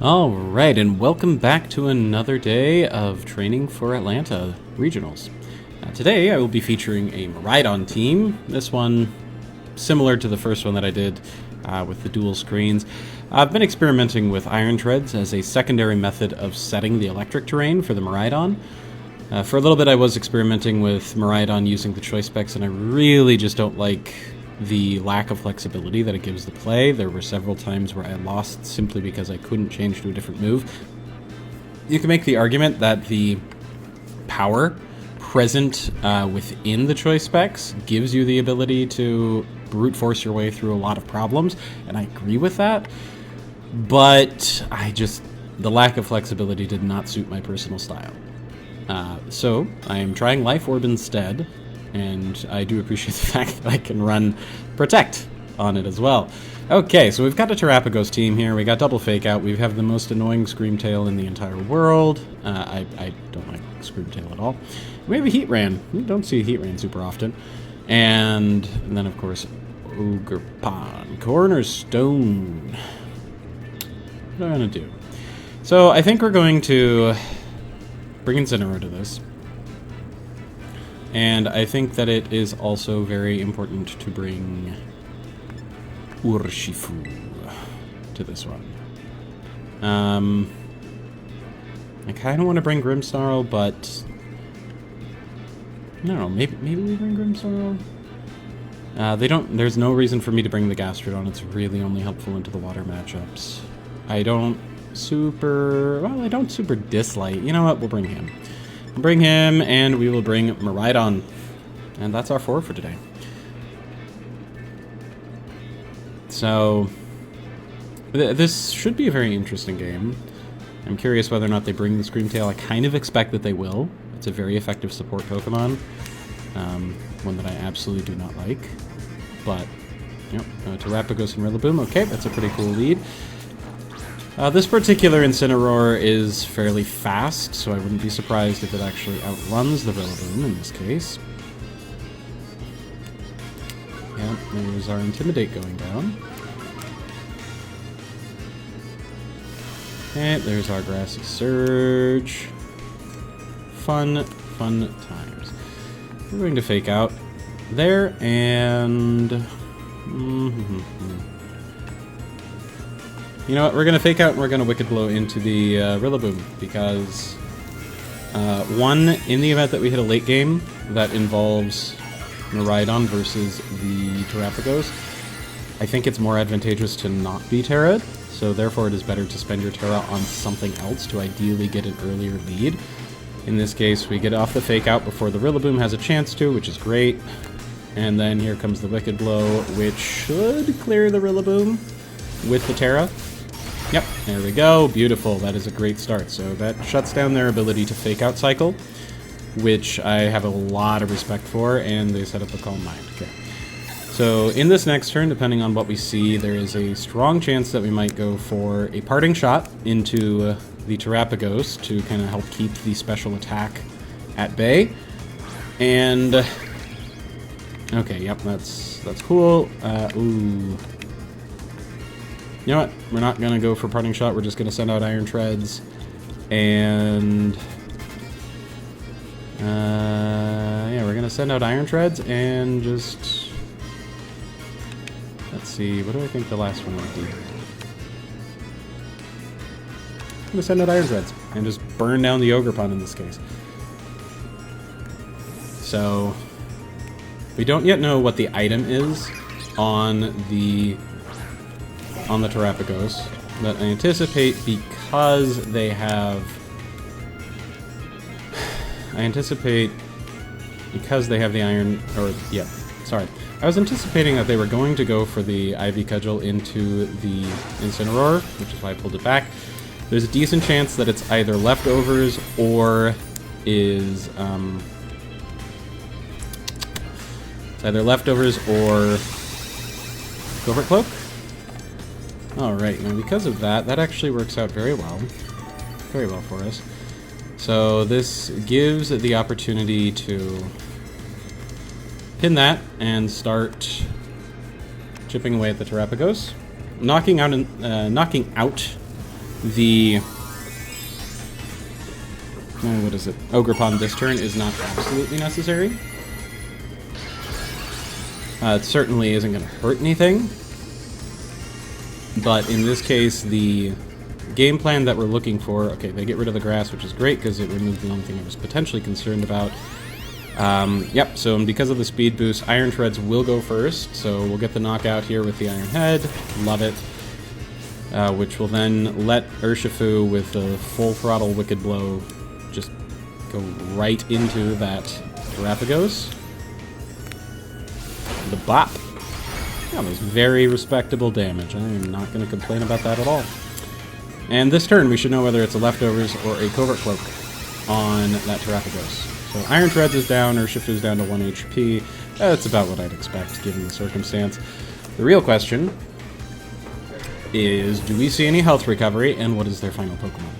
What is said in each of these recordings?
Alright, and welcome back to another day of training for Atlanta Regionals. Today I will be featuring a Miraidon team. This one, similar to the first one that I did with the dual screens. I've been experimenting with Iron Treads as a secondary method of setting the electric terrain for the Miraidon. For a little bit I was experimenting with Miraidon using the choice specs, and I really just don't like the lack of flexibility that it gives the play. There were several times where I lost simply because I couldn't change to a different move. You can make the argument that the power present within the choice specs gives you the ability to brute force your way through a lot of problems, and I agree with that, but the lack of flexibility did not suit my personal style. So I am trying Life Orb instead, and I do appreciate the fact that I can run Protect on it as well. Okay, so we've got a Terrapagos team here. We got double Fake Out. We have the most annoying Screamtail in the entire world. I don't like Screamtail at all. We have a Heatran. We don't see a Heatran super often. And then, of course, Ogre Pond. Cornerstone. What am I going to do? So I think we're going to bring Incineroar to this. And I think that it is also very important to bring Urshifu to this one. I kind of want to bring Grimmsnarl, but I don't know, maybe we bring Grimmsnarl? There's no reason for me to bring the Gastrodon. It's really only helpful into the water matchups. I don't super dislike. You know what? We'll bring him. Bring him, and we will bring Miraidon. And that's our 4 for today. So, this should be a very interesting game. I'm curious whether or not they bring the Screamtail. I kind of expect that they will. It's a very effective support Pokemon. One that I absolutely do not like. But, yep, Terrapagos and Rillaboom. Okay, that's a pretty cool lead. This particular Incineroar is fairly fast, so I wouldn't be surprised if it actually outruns the Rillaboom in this case. Yeah, there's our Intimidate going down. Okay, there's our Grassy Surge. Fun times. We're going to Fake Out there, and you know what, we're going to Fake Out and we're going to Wicked Blow into the Rillaboom, because one, in the event that we hit a late game that involves Miraidon versus the Terrapagos, I think it's more advantageous to not be Terra'd, so therefore it is better to spend your Terra on something else to ideally get an earlier lead. In this case, we get off the Fake Out before the Rillaboom has a chance to, which is great, and then here comes the Wicked Blow, which should clear the Rillaboom with the Terra. Yep, there we go. Beautiful. That is a great start. So that shuts down their ability to Fake Out cycle, which I have a lot of respect for, and they set up a Calm Mind. Okay. So in this next turn, depending on what we see, there is a strong chance that we might go for a Parting Shot into the Terrapagos to kind of help keep the special attack at bay. And okay, yep, that's cool. Ooh. You know what? We're not going to go for Parting Shot. We're just going to send out Iron Treads. And yeah, we're going to send out Iron Treads and just... Let's see. What do I think the last one would be? I'm going to send out Iron Treads and just burn down the Ogre Pond in this case. So, we don't yet know what the item is on the Terrapagos, but I anticipate because they have the iron, or yeah, sorry. I was anticipating that they were going to go for the Ivy Cudgel into the Incineroar, which is why I pulled it back. There's a decent chance that it's either leftovers or is it's either leftovers or Covert Cloak. Alright, now because of that, that actually works out very well for us. So this gives the opportunity to pin that and start chipping away at the Terrapagos. knocking out the... what is it? Ogre Pond this turn is not absolutely necessary. It certainly isn't going to hurt anything. But in this case, the game plan that we're looking for... Okay, they get rid of the grass, which is great, because it removed the only thing I was potentially concerned about. Yep, so because of the speed boost, Iron Treads will go first, so we'll get the knockout here with the Iron Head. Love it. Which will then let Urshifu with the full throttle Wicked Blow just go right into that Terapagos. The bop. That was very respectable damage. I am not going to complain about that at all. And this turn, we should know whether it's a Leftovers or a Covert Cloak on that Terapagos. So Iron Treads is down, Urshifu's down to 1 HP. That's about what I'd expect, given the circumstance. The real question is, do we see any health recovery, and what is their final Pokemon?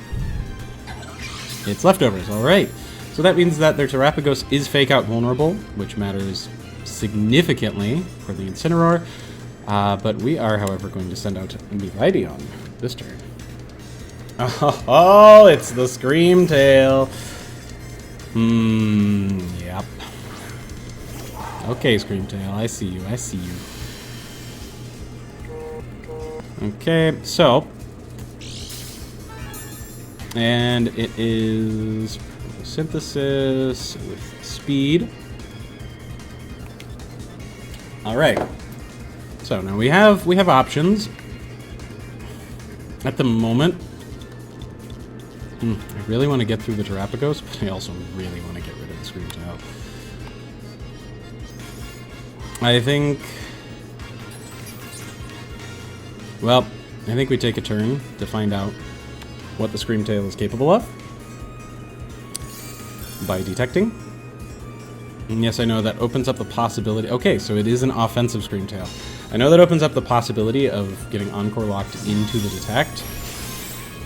It's Leftovers, alright. So that means that their Terapagos is Fake-Out vulnerable, which matters significantly for the Incineroar. But we are, however, going to send out Miraidon this turn. Oh, it's the Screamtail. Yep. Okay, Screamtail, I see you, I see you. Okay, so... And it is Synthesis with Speed. Alright. So now we have options. At the moment... I really want to get through the Terapagos, but I also really want to get rid of the Screamtail. I think... Well, I think we take a turn to find out what the Screamtail is capable of by detecting. And yes, I know that opens up the possibility... Okay, so it is an offensive Screamtail. I know that opens up the possibility of getting Encore locked into the Detect.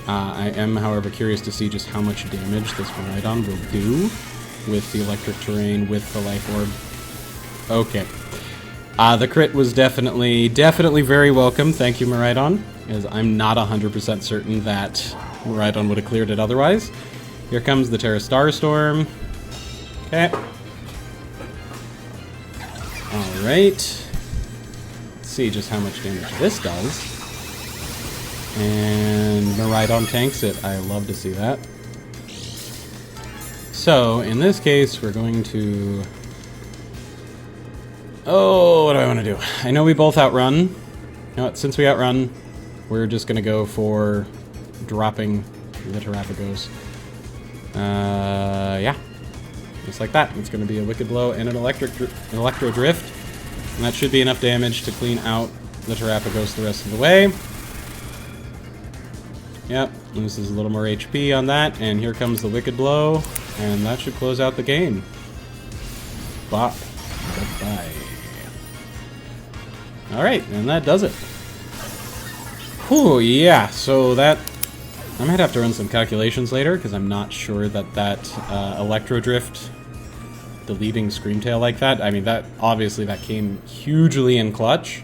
I am, however, curious to see just how much damage this Miraidon will do with the electric terrain, with the Life Orb. Okay. The crit was definitely very welcome. Thank you, Miraidon, as I'm not 100% certain that Miraidon would have cleared it otherwise. Here comes the Terra Starstorm. Okay. Alright. Let's see just how much damage this does. And Miraidon tanks it. I love to see that. So, in this case, we're going to... Oh, what do I want to do? I know we both outrun. You know what? Since we outrun, we're just going to go for dropping the Terapagos. Yeah. Just like that. It's going to be a Wicked Blow and an Electro Drift. And that should be enough damage to clean out the Terapagos the rest of the way. Yep, loses a little more HP on that, and here comes the Wicked Blow, and that should close out the game. Bop. Bye-bye. Alright, and that does it. Whew, yeah, so that... I might have to run some calculations later, because I'm not sure that Electro Drift deleting Screamtail like that, I mean, that obviously that came hugely in clutch.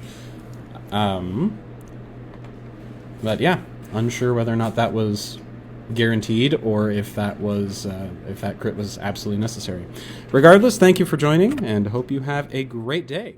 But yeah. Unsure whether or not that was guaranteed or if that was if that crit was absolutely necessary. Regardless, thank you for joining and hope you have a great day.